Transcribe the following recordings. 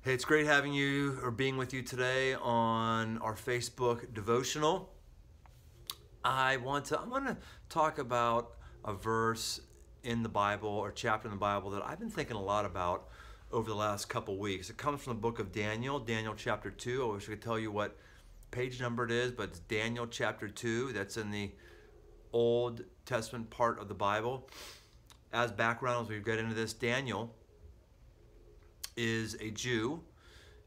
Hey, it's great having you or being with you today on our Facebook devotional. I want to talk about a verse in the Bible or chapter in the Bible that I've been thinking a lot about over the last couple weeks. It comes from the book of Daniel, Daniel chapter 2. I wish I could tell you what page number it is, but it's Daniel chapter 2. That's in the Old Testament part of the Bible. As background, as we get into this, Daniel is a Jew,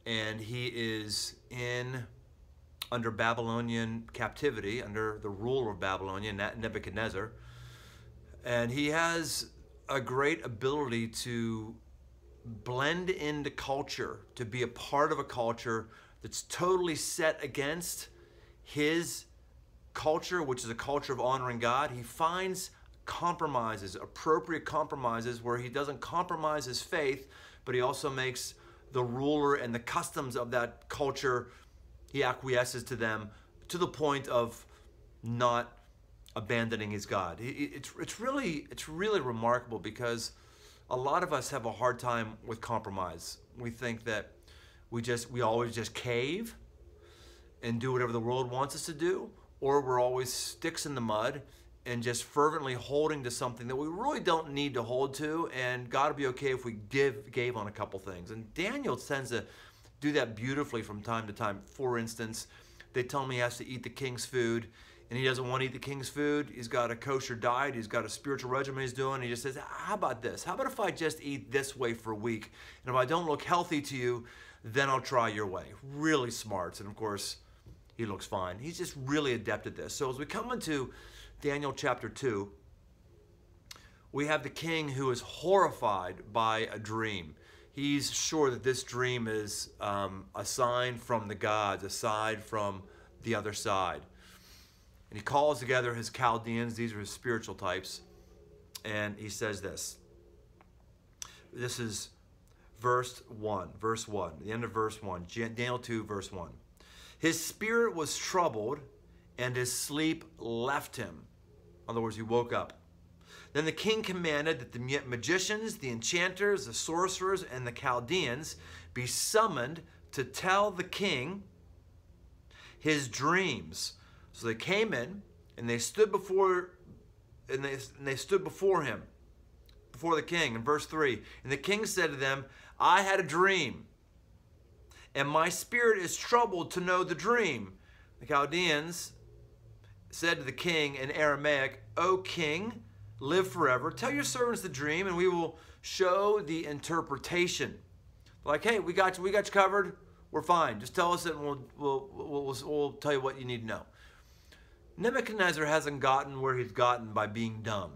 and he is under Babylonian captivity, under the ruler of Babylonia, Nebuchadnezzar. And he has a great ability to blend into culture, to be a part of a culture that's totally set against his culture, which is a culture of honoring God. He finds compromises, appropriate compromises, where he doesn't compromise his faith, but he also makes the ruler and the customs of that culture, he acquiesces to them to the point of not abandoning his God. It's really remarkable, because a lot of us have a hard time with compromise. We think that we always just cave and do whatever the world wants us to do, or we're always sticks in the mud and just fervently holding to something that we really don't need to hold to, and God will be okay if we gave on a couple things. And Daniel tends to do that beautifully from time to time. For instance, they tell him he has to eat the king's food, and he doesn't want to eat the king's food. He's got a kosher diet. He's got a spiritual regimen he's doing. He just says, how about this? How about if I just eat this way for a week, and if I don't look healthy to you, then I'll try your way. Really smart. And of course, he looks fine. He's just really adept at this. So as we come into Daniel chapter 2, we have the king who is horrified by a dream. He's sure that this dream is a sign from the gods, a sign from the other side. And he calls together his Chaldeans. These are his spiritual types. And he says this. This is verse 1, the end of verse 1, Daniel 2, verse 1. His spirit was troubled, and his sleep left him. In other words, he woke up. Then the king commanded that the magicians, the enchanters, the sorcerers, and the Chaldeans be summoned to tell the king his dreams. So they came in, and they stood before him, before the king. In verse 3, and the king said to them, I had a dream, and my spirit is troubled to know the dream. The Chaldeans said to the king in Aramaic, O king, live forever. Tell your servants the dream, and we will show the interpretation. Like, hey, we got you covered. We're fine. Just tell us it, and we'll tell you what you need to know. Nebuchadnezzar hasn't gotten where he's gotten by being dumb.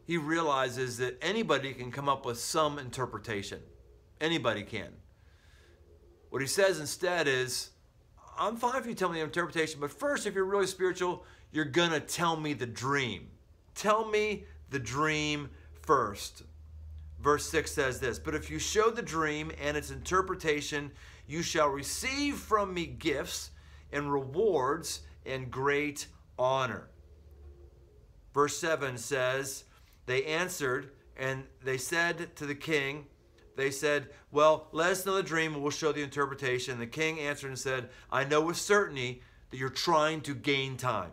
He realizes that anybody can come up with some interpretation. Anybody can. What he says instead is, I'm fine if you tell me the interpretation, but first, if you're really spiritual, you're going to tell me the dream. Tell me the dream first. Verse 6 says this, but if you show the dream and its interpretation, you shall receive from me gifts and rewards and great honor. Verse 7 says, they answered and they said to the king, they said, well, let us know the dream and we'll show the interpretation. The king answered and said, I know with certainty that you're trying to gain time.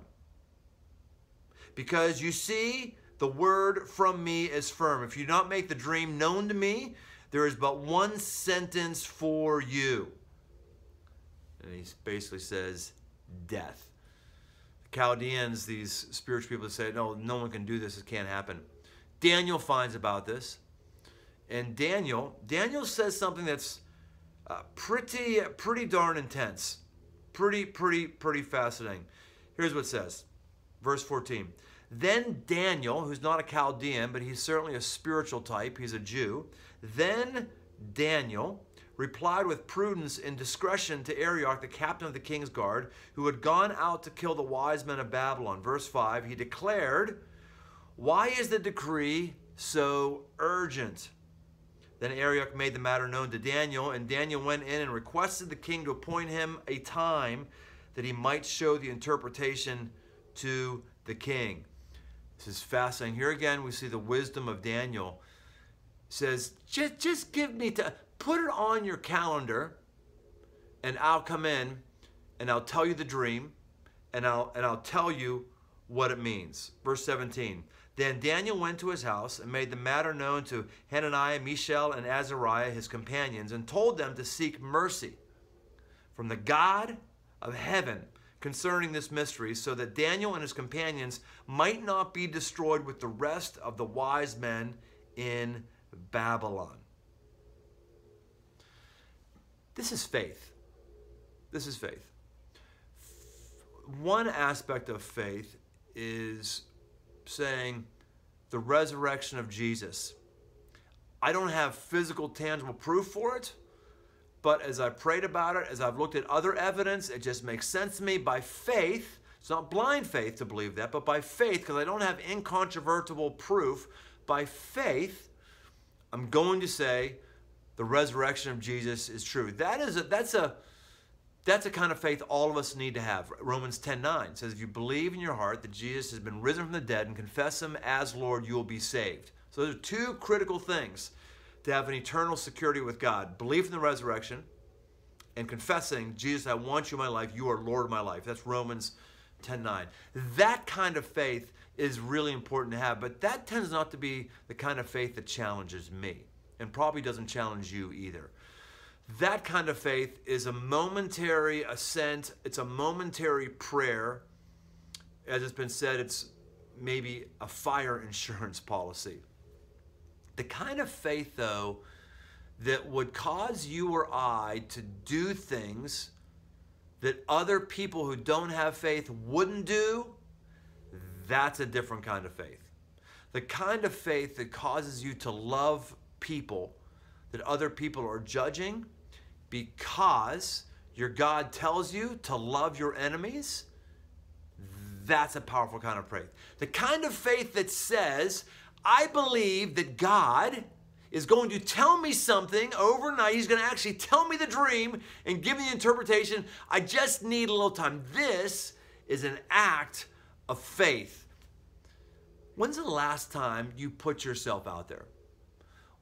Because you see, the word from me is firm. If you do not make the dream known to me, there is but one sentence for you. And he basically says, death. The Chaldeans, these spiritual people, say, no one can do this. It can't happen. Daniel finds about this. And Daniel says something that's pretty darn intense. Pretty fascinating. Here's what it says. Verse 14. Then Daniel, who's not a Chaldean, but he's certainly a spiritual type, he's a Jew. Then Daniel replied with prudence and discretion to Arioch, the captain of the king's guard, who had gone out to kill the wise men of Babylon. Verse 5, he declared, why is the decree so urgent? Then Arioch made the matter known to Daniel, and Daniel went in and requested the king to appoint him a time that he might show the interpretation to the king. This is fascinating. Here again we see the wisdom of Daniel. It says, just give me time. put it on your calendar, and I'll come in and I'll tell you the dream, and I'll tell you what it means. Verse 17. Then Daniel went to his house and made the matter known to Hananiah, Mishael, and Azariah, his companions, and told them to seek mercy from the God of heaven concerning this mystery, so that Daniel and his companions might not be destroyed with the rest of the wise men in Babylon. This is faith. This is faith. One aspect of faith is saying the resurrection of Jesus. I don't have physical, tangible proof for it, but as I prayed about it, as I've looked at other evidence, it just makes sense to me by faith. It's not blind faith to believe that, but by faith, because I don't have incontrovertible proof, by faith, I'm going to say the resurrection of Jesus is true. That's a kind of faith all of us need to have. Romans 10:9 says, if you believe in your heart that Jesus has been risen from the dead and confess him as Lord, you will be saved. So those are two critical things to have an eternal security with God. Belief in the resurrection and confessing, Jesus, I want you in my life. You are Lord of my life. That's Romans 10:9. That kind of faith is really important to have, but that tends not to be the kind of faith that challenges me and probably doesn't challenge you either. That kind of faith is a momentary assent. It's a momentary prayer. As it's been said, it's maybe a fire insurance policy. The kind of faith, though, that would cause you or I to do things that other people who don't have faith wouldn't do, that's a different kind of faith. The kind of faith that causes you to love people that other people are judging, because your God tells you to love your enemies, that's a powerful kind of faith. The kind of faith that says, I believe that God is going to tell me something overnight. He's going to actually tell me the dream and give me the interpretation. I just need a little time. This is an act of faith. When's the last time you put yourself out there?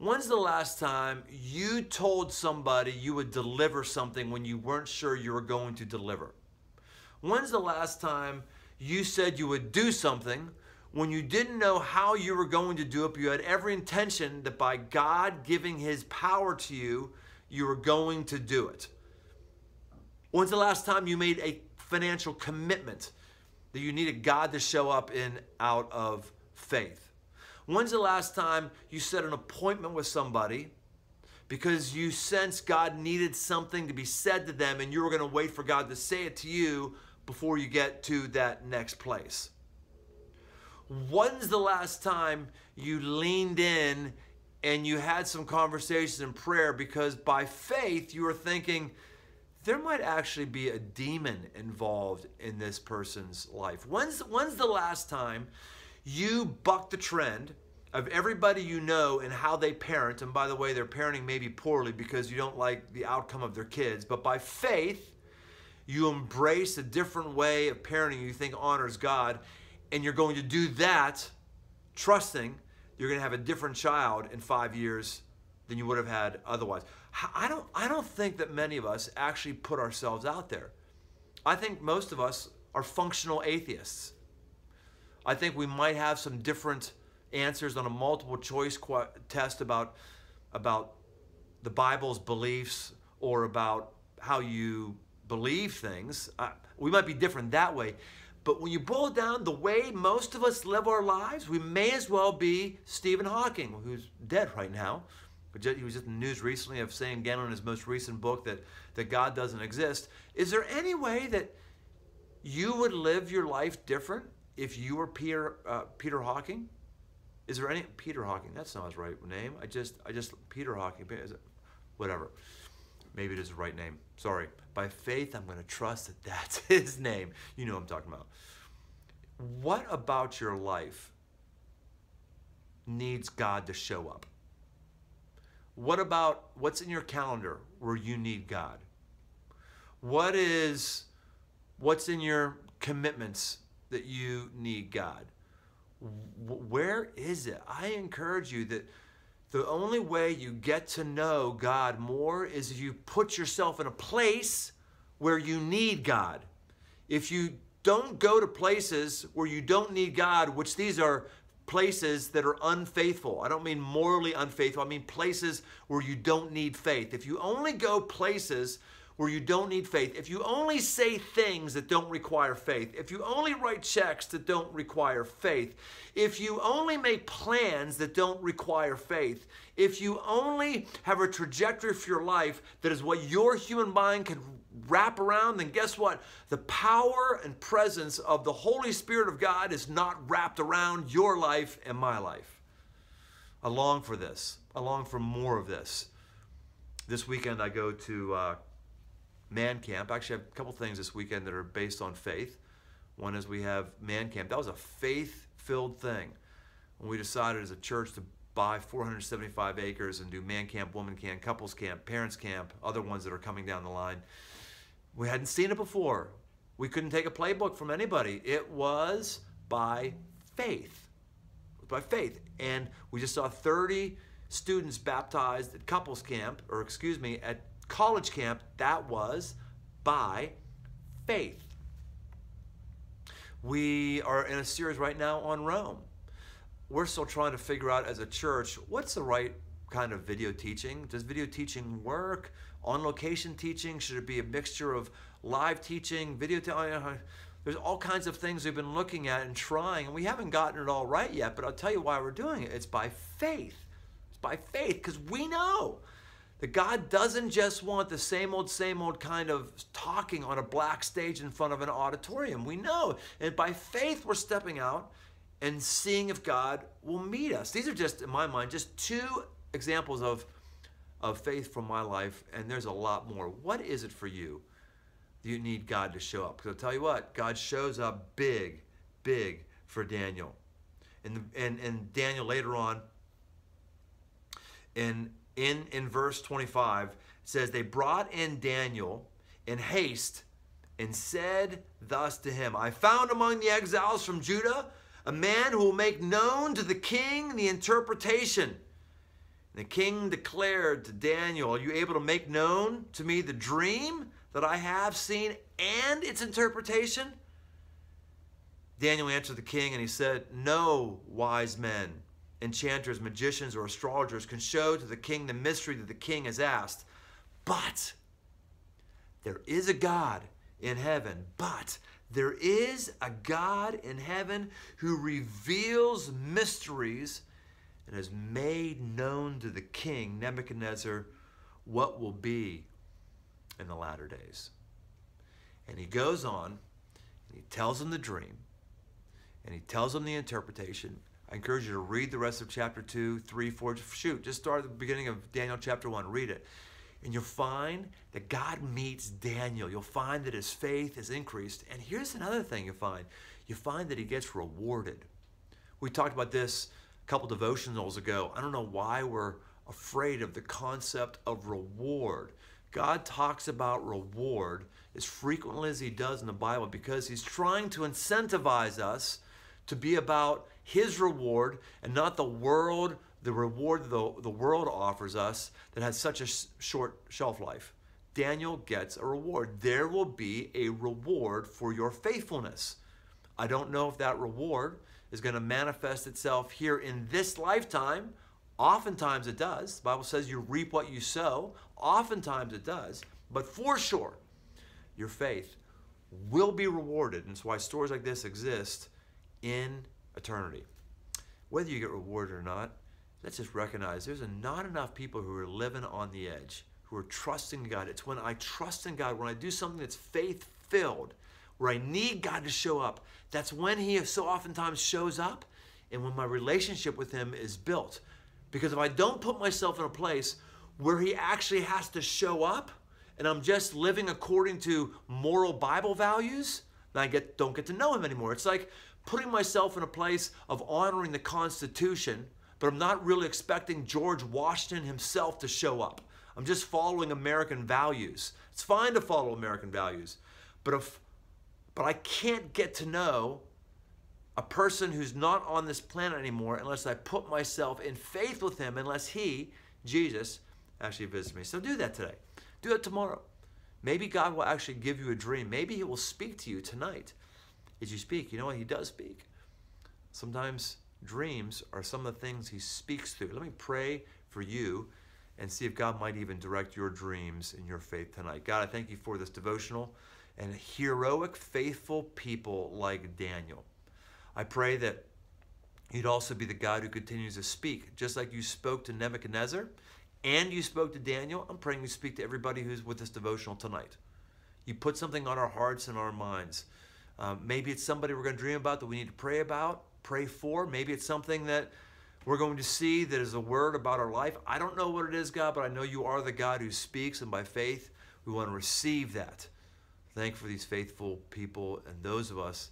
When's the last time you told somebody you would deliver something when you weren't sure you were going to deliver? When's the last time you said you would do something when you didn't know how you were going to do it, but you had every intention that by God giving his power to you, you were going to do it? When's the last time you made a financial commitment that you needed God to show up in out of faith? When's the last time you set an appointment with somebody because you sensed God needed something to be said to them and you were going to wait for God to say it to you before you get to that next place? When's the last time you leaned in and you had some conversations in prayer because by faith you were thinking, there might actually be a demon involved in this person's life? When's the last time you buck the trend of everybody you know and how they parent? And by the way, they're parenting maybe poorly because you don't like the outcome of their kids, but by faith, you embrace a different way of parenting you think honors God, and you're going to do that trusting you're going to have a different child in 5 years than you would have had otherwise. I don't think that many of us actually put ourselves out there. I think most of us are functional atheists. I think we might have some different answers on a multiple choice test about the Bible's beliefs or about how you believe things. We might be different that way. But when you boil down the way most of us live our lives, we may as well be Stephen Hawking, who's dead right now. But he was just in the news recently of saying again in his most recent book that God doesn't exist. Is there any way that you would live your life different if you were Peter Hawking? Is there any Peter Hawking? That's not his right name. I just Peter Hawking. Whatever. Maybe it is his right name. Sorry. By faith, I'm going to trust that that's his name. You know what I'm talking about. What about your life needs God to show up? What about what's in your calendar where you need God? What's in your commitments that you need God? Where is it? I encourage you that The only way you get to know God more is if you put yourself in a place where you need God. If you don't go to places where you don't need God, which these are places that are unfaithful. I don't mean morally unfaithful. I mean places where you don't need faith. If you only go places where you don't need faith, if you only say things that don't require faith, if you only write checks that don't require faith, if you only make plans that don't require faith, if you only have a trajectory for your life that is what your human mind can wrap around, then guess what? The power and presence of the Holy Spirit of God is not wrapped around your life and my life. I long for this. I long for more of this. This weekend I go to Man Camp. Actually, I have a couple things this weekend that are based on faith. One is we have Man Camp. That was a faith-filled thing when we decided as a church to buy 475 acres and do Man Camp, Woman Camp, Couples Camp, Parents Camp, other ones that are coming down the line. We hadn't seen it before. We couldn't take a playbook from anybody. It was by faith. It was by faith. And we just saw 30 students baptized at Couples Camp, or excuse me, at College Camp. That was by faith. We are in a series right now on Rome. We're still trying to figure out as a church, what's the right kind of video teaching? Does video teaching work? On location teaching? Should it be a mixture of live teaching, video teaching? There's all kinds of things we've been looking at and trying, and we haven't gotten it all right yet, but I'll tell you why we're doing it. It's by faith. It's by faith, because we know that God doesn't just want the same old kind of talking on a black stage in front of an auditorium. We know. And by faith, we're stepping out and seeing if God will meet us. These are just, in my mind, just two examples of faith from my life, and there's a lot more. What is it for you that you need God to show up? Because I'll tell you what, God shows up big, big for Daniel. And Daniel later on, in verse 25, it says, they brought in Daniel in haste and said thus to him, I found among the exiles from Judah a man who will make known to the king the interpretation. And the king declared to Daniel, are you able to make known to me the dream that I have seen and its interpretation? Daniel answered the king and he said, no wise men, enchanters, magicians, or astrologers can show to the king the mystery that the king has asked. But there is a God in heaven. But there is a God in heaven who reveals mysteries and has made known to the king, Nebuchadnezzar, what will be in the latter days. And he goes on, and he tells him the dream, and he tells him the interpretation. I encourage you to read the rest of chapter 2, 3, 4. Shoot, just start at the beginning of Daniel chapter 1. Read it. And you'll find that God meets Daniel. You'll find that his faith is increased. And here's another thing you'll find. You find that he gets rewarded. We talked about this a couple devotionals ago. I don't know why we're afraid of the concept of reward. God talks about reward as frequently as he does in the Bible because he's trying to incentivize us to be about his reward and not the reward the world offers us that has such a short shelf life. Daniel gets a reward. There will be a reward for your faithfulness. I don't know if that reward is going to manifest itself here in this lifetime. Oftentimes it does. The Bible says you reap what you sow. Oftentimes it does. But for sure, your faith will be rewarded. And that's why stories like this exist in eternity. Whether you get rewarded or not, let's just recognize there's not enough people who are living on the edge, who are trusting God. It's when I trust in God, when I do something that's faith-filled, where I need God to show up, that's when he so oftentimes shows up and when my relationship with him is built. Because if I don't put myself in a place where he actually has to show up and I'm just living according to moral Bible values, then I don't get to know him anymore. It's like putting myself in a place of honoring the Constitution, but I'm not really expecting George Washington himself to show up. I'm just following American values. It's fine to follow American values, but I can't get to know a person who's not on this planet anymore unless I put myself in faith with him, unless he, Jesus, actually visits me. So do that today. Do it tomorrow. Maybe God will actually give you a dream. Maybe he will speak to you tonight as you speak. You know what? He does speak. Sometimes dreams are some of the things he speaks through. Let me pray for you and see if God might even direct your dreams in your faith tonight. God, I thank you for this devotional and heroic, faithful people like Daniel. I pray that you'd also be the God who continues to speak, just like you spoke to Nebuchadnezzar and you spoke to Daniel. I'm praying you speak to everybody who's with this devotional tonight. You put something on our hearts and our minds. Maybe it's somebody we're going to dream about that we need to pray about, pray for. Maybe it's something that we're going to see that is a word about our life. I don't know what it is, God, but I know you are the God who speaks, and by faith, we want to receive that. Thank you for these faithful people and those of us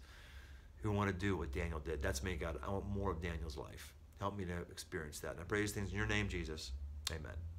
who want to do what Daniel did. That's me, God. I want more of Daniel's life. Help me to experience that. And I pray these things in your name, Jesus. Amen.